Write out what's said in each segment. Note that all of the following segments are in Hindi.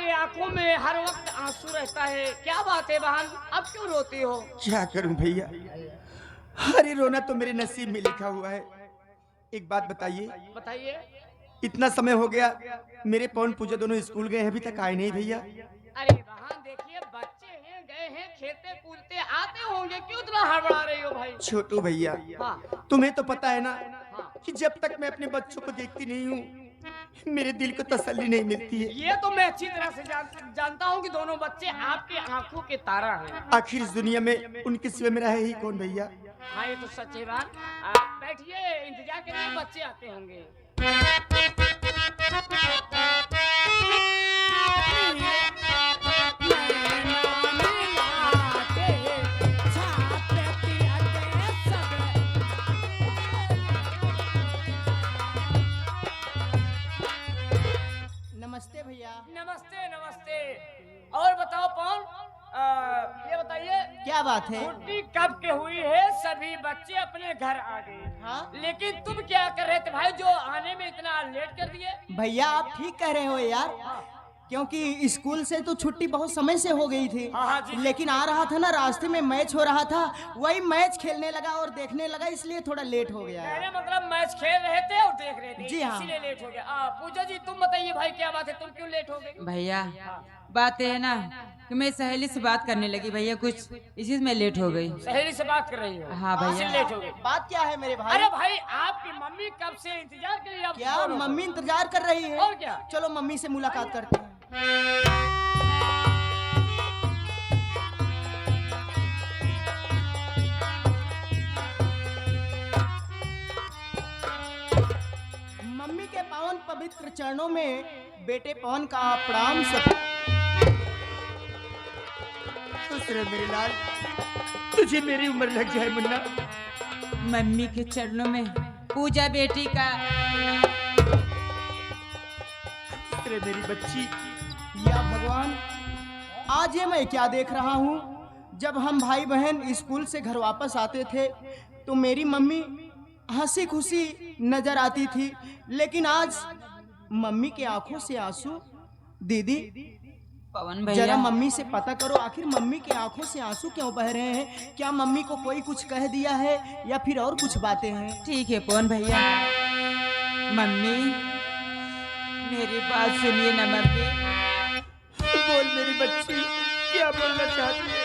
आपकी आंखों में हर वक्त आंसू रहता है, क्या बात है बहन, अब क्यों रोती हो? क्या करूं भैया, अरे रोना तो मेरे नसीब में लिखा हुआ है। एक बात बताइए, बताइए। इतना समय हो गया, मेरे पवन पूजा दोनों स्कूल गए हैं, अभी तक आए नहीं भैया। अरे बहन देखिए, बच्चे हैं, गए हैं, खेलते कूदते आते होंगे, क्यों इतना हड़बड़ा रही हो भाई? छोटू भैया, हाँ तुम्हें तो पता है ना हाँ, कि जब तक मैं अपने बच्चों को देखती नहीं हूँ मेरे दिल को तसल्ली नहीं मिलती है। ये तो मैं अच्छी तरह से जानता हूँ कि दोनों बच्चे आपकी आंखों के तारा हैं। आखिर इस दुनिया में उनके सिवा मेरा है ही कौन भैया। हाँ ये तो सच है बात। बैठिए, इंतजार करिए, बच्चे आते होंगे। नमस्ते भैया। नमस्ते नमस्ते। और बताओ पवन, ये बताइए क्या बात है? छुट्टी कब के हुई है? सभी बच्चे अपने घर आ गए। हाँ? लेकिन तुम क्या कर रहे थे भाई, जो आने में इतना लेट कर दिए? भैया आप ठीक कह रहे हो यार, क्योंकि स्कूल से तो छुट्टी बहुत समय से हो गई थी। हाँ, हाँ, जी। लेकिन आ रहा था ना, रास्ते में मैच हो रहा था, वही मैच खेलने लगा और देखने लगा, इसलिए थोड़ा लेट हो गया। मेरा मतलब मैच खेल रहे थे और देख रहे थे, जी हाँ। इसीलिए लेट हो गया। पूजा जी तुम बताइए भाई, क्या बात है, तुम क्यों लेट हो गई? भैया बात है ना कि मैं सहेली से बात करने लगी भैया, कुछ इसी में लेट हो गई। सहेली से बात कर रही हो? हाँ भैया। इसीलिए लेट हो गई। बात क्या है मेरे भाई? अरे भाई, आपकी मम्मी कब से इंतजार कर रही है? क्या मम्मी इंतजार कर रही है? और क्या? चलो मम्मी से मुलाकात करते हैं। मम्मी के पावन पवित्र चरणों में बेटे पवन का प्रणाम सब। खुश रह मेरे लाल, तुझे मेरी उम्र लग जाए मुन्ना। मम्मी के चरणों में पूजा बेटी का। खुश रह मेरी बच्ची। या भगवान, आज ये मैं क्या देख रहा हूँ? जब हम भाई बहन स्कूल से घर वापस आते थे तो मेरी मम्मी हंसी खुशी नजर आती थी, लेकिन आज मम्मी के आंखों से आंसू। दीदी पवन जरा भैया, मम्मी से पता करो, आखिर मम्मी के आंखों से आंसू क्यों बह रहे हैं? क्या मम्मी को कोई कुछ कह दिया है या फिर और कुछ बातें हैं? ठीक है पवन भैया। मम्मी मेरी बात सुनिए ना मम्मी। बोल मेरी बच्ची, क्या बोलना चाहती है?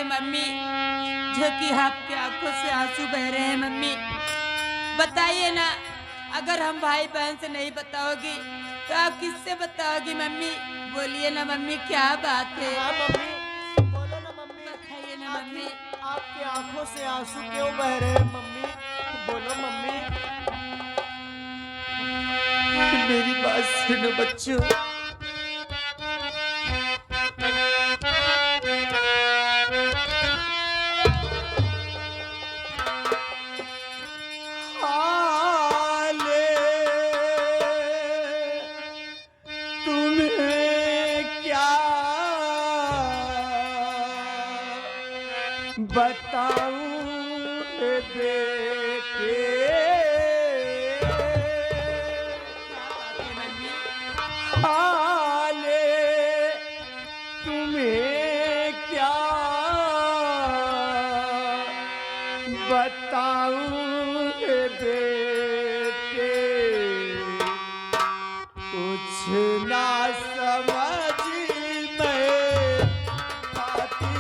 हैं मम्मी, जो कि आपकी आंखों से आंसू बह रहे हैं मम्मी? बताइए ना, अगर हम भाई बहन से नहीं बताओगी तो आप किससे बताओगी मम्मी? बोलिए ना मम्मी, क्या बात है? हाँ मम्मी, बोलो ना मम्मी। बताइए ना मम्मी। आपकी आंखों से आंसू क्यों बह रहे हैं मम्मी? बोलो मम्मी। मेरी बात सुनो बच्चों। हाले तुम्हें क्या बताऊं रे बेटे, हाले तुम्हें क्या बताऊं रे बेटे, कुछ ना समझ में आती।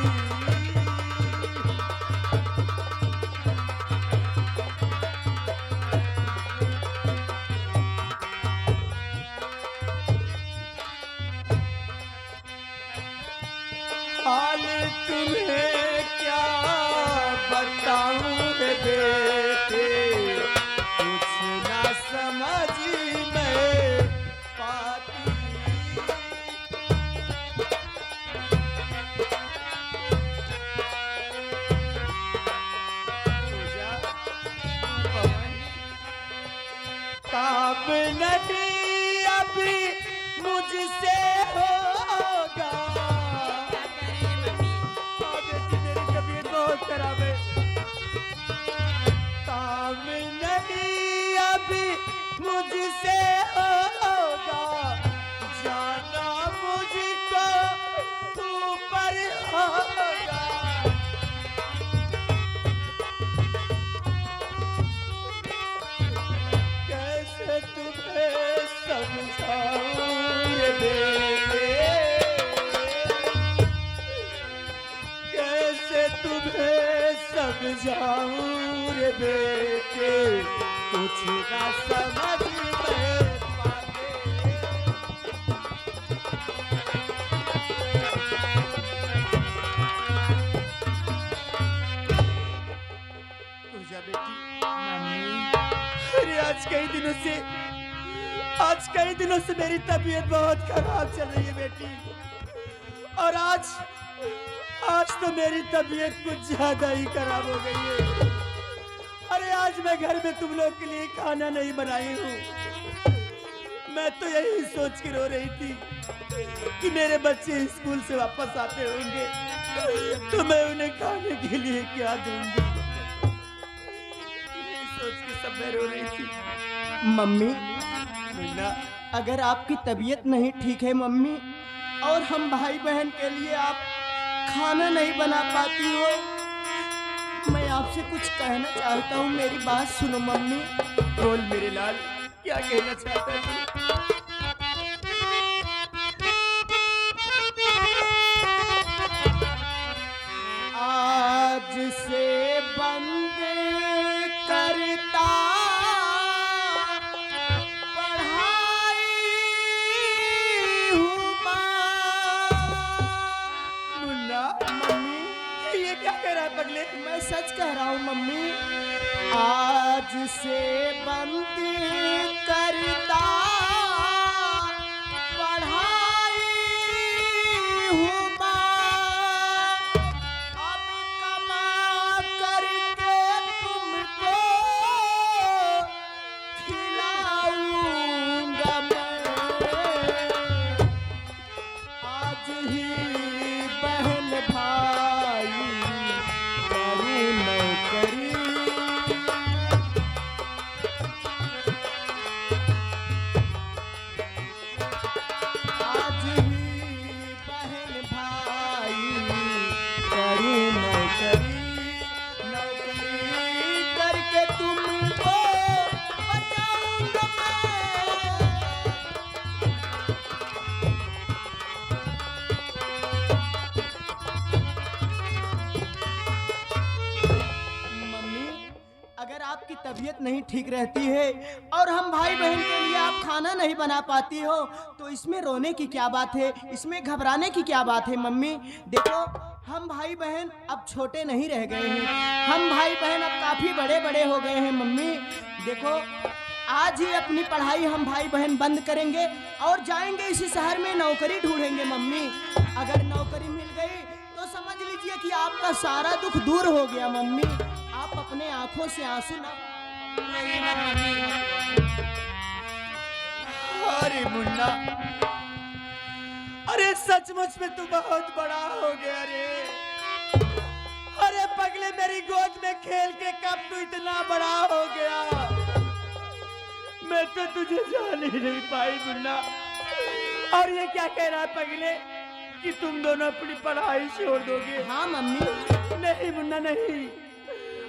हाल तुम्हें क्या बताऊं रे बेटे, कुछ ना समझ में पाती। काम नहीं अभी मुझसे होगा, मेरी तबीयत बहुत खराब है। काम नहीं अभी मुझसे होगा, जाना मुझको ऊपर होगा। कैसे तुम्हें समझाऊं रे बेटे, कैसे तुम्हें समझाऊं रे बेटे, कुछ ना समझ में पाते। पूजा बेटी, अरे आज कई दिनों से मेरी तबीयत बहुत खराब चल रही है बेटी। और आज तो मेरी तबीयत कुछ ज्यादा ही खराब हो गई है। अरे आज मैं घर में तुम लोग के लिए खाना नहीं बनाई हूँ। मैं तो यही सोच के रो रही थी कि मेरे बच्चे स्कूल से वापस आते होंगे तो मैं उन्हें खाने के लिए क्या दूंगी। यही सोच के सब मैं रो रही थी। मम्मी, मुन्ना, अगर आपकी तबीयत नहीं ठीक है मम्मी, और हम भाई बहन के लिए आप खाना नहीं बना पाती हो, मैं आपसे कुछ कहना चाहता हूँ। मेरी बात सुनो मम्मी। बोल मेरे लाल, क्या कहना चाहता है? आज से बंद करता पढ़ाई हूँ मुन्ना, मम्मी, ये क्या कह रहा है पगले? मैं सच कह रहा हूँ मम्मी। आज से बंद करता पढ़ाई हूँ माँ, अब कमा करके तुमको खिलाऊंगा मैं। आज ही बहन भाई करूँ नौकरी, आज ही बहन भाई करूँ नौकरी, नौकरी करके तुमको बचाऊंगा मैं। तबीयत नहीं ठीक रहती है और हम भाई बहन के लिए आप खाना नहीं बना पाती हो, तो इसमें रोने की क्या बात है, इसमें घबराने की क्या बात है मम्मी। देखो हम भाई बहन अब छोटे नहीं रह गए हैं, हम भाई बहन अब काफ़ी बड़े बड़े हो गए हैं मम्मी। देखो आज ही अपनी पढ़ाई हम भाई बहन बंद करेंगे और जाएंगे इसी शहर में नौकरी ढूंढेंगे मम्मी। अगर नौकरी मिल गई तो समझ लीजिए कि आपका सारा दुख दूर हो गया मम्मी। आप अपने आंखों से आंसू ना। रोइए मत मम्मी। अरे मुन्ना, अरे सचमुच में तू बहुत बड़ा हो गया रे। अरे पगले मेरी गोद में खेल के कब तू इतना बड़ा हो गया, मैं तो तुझे जान ही नहीं पाई मुन्ना। और ये क्या कह रहा है पगले कि तुम दोनों अपनी पढ़ाई छोड़ दोगे? हाँ मम्मी। नहीं मुन्ना नहीं,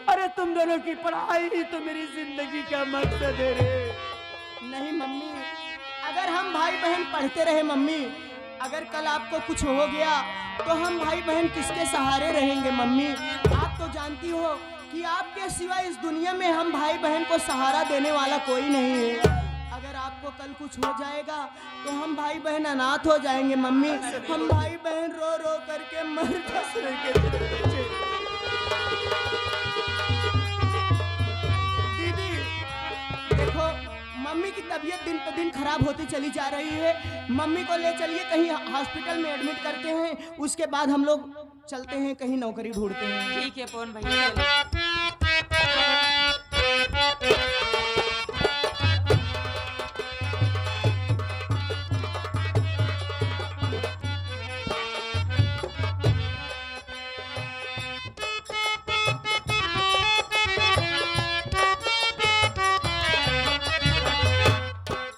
अरे तुम दोनों की पढ़ाई ही तो मेरी जिंदगी का मकसद है रे। नहीं मम्मी, अगर हम भाई बहन पढ़ते रहे मम्मी, अगर कल आपको कुछ हो गया तो हम भाई बहन किसके सहारे रहेंगे मम्मी। आप तो जानती हो कि आपके सिवा इस दुनिया में हम भाई बहन को सहारा देने वाला कोई नहीं है। अगर आपको कल कुछ हो जाएगा तो हम भाई बहन अनाथ हो जाएंगे मम्मी। हम भाई बहन रो रो करके मर जाएंगे। दीदी देखो मम्मी की तबीयत दिन पे दिन खराब होती चली जा रही है, मम्मी को ले चलिए कहीं हॉस्पिटल में एडमिट करते हैं, उसके बाद हम लोग चलते हैं कहीं नौकरी ढूंढते हैं। ठीक है पवन भैया चलो।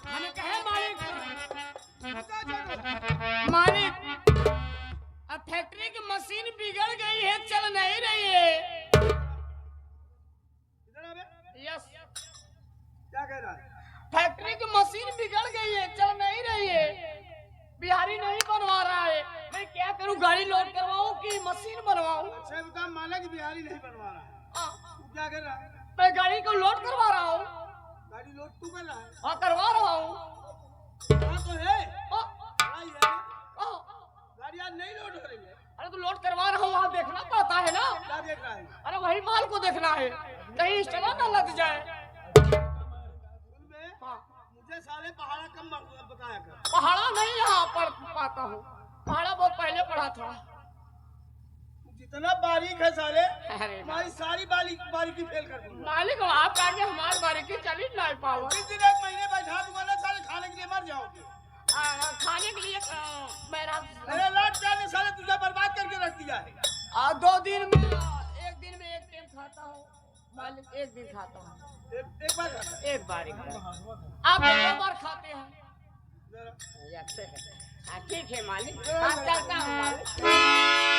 हमें कहे मालिक, अब फैक्ट्री की मशीन बिगड़ गई है, चल नहीं रही है। यस, क्या कह रहा है? फैक्ट्री की मशीन बिगड़ गई है, चल नहीं रही है। बिहारी नहीं बनवा रहा है, मैं क्या करूं? गाड़ी लोड करवाऊं कि मशीन बनवाऊं? अच्छा बता, माना कि बिहारी नहीं बनवा रहा है, तू क्या कर रहा है? मैं गाड़ी को लोड करवा रहा हूँ। गाड़ी लोड तू कर रहा है? हाँ करवा रहा हूँ। हाँ तो है, भाई है। हाँ, गाड़ी आज नहीं लोड हो रही है। अरे तो लोड करवा रहा हूँ, वहाँ देखना पड़ता है ना। क्या देख रहा है? अरे वही माल को देखना है, कहीं स्टला ना लग जाए। सुन बे, हाँ, मुझे साले पहाड़ा कम बताया कर। पहाड़ा नहीं यहाँ पढ़ पाता हूँ, पहाड़ा बहुत पहले पढ़ा था। जितना बारीक है साले, अरे हमारी सारी बारीकी फेल कर दूंगा। मालिक आप आगे हमारी बारीकी चली नहीं पाओ। जिस दिन एक महीने बैठा दूंगा ना साले, खाने के लिए मर जाओगे। खाने के लिए मेरा मेरे लाट ने साले तुझे बर्बाद करके रख दिया है। 2 दिन में, एक दिन में एक टाइम खाता हूँ मालिक, एक दिन खाता हूँ, एक बार खाता है। एक बार ही आप 2 बार खाते हैं। जरा। अच्छा है, ठीक है मालिक, चलता हूँ मालिक।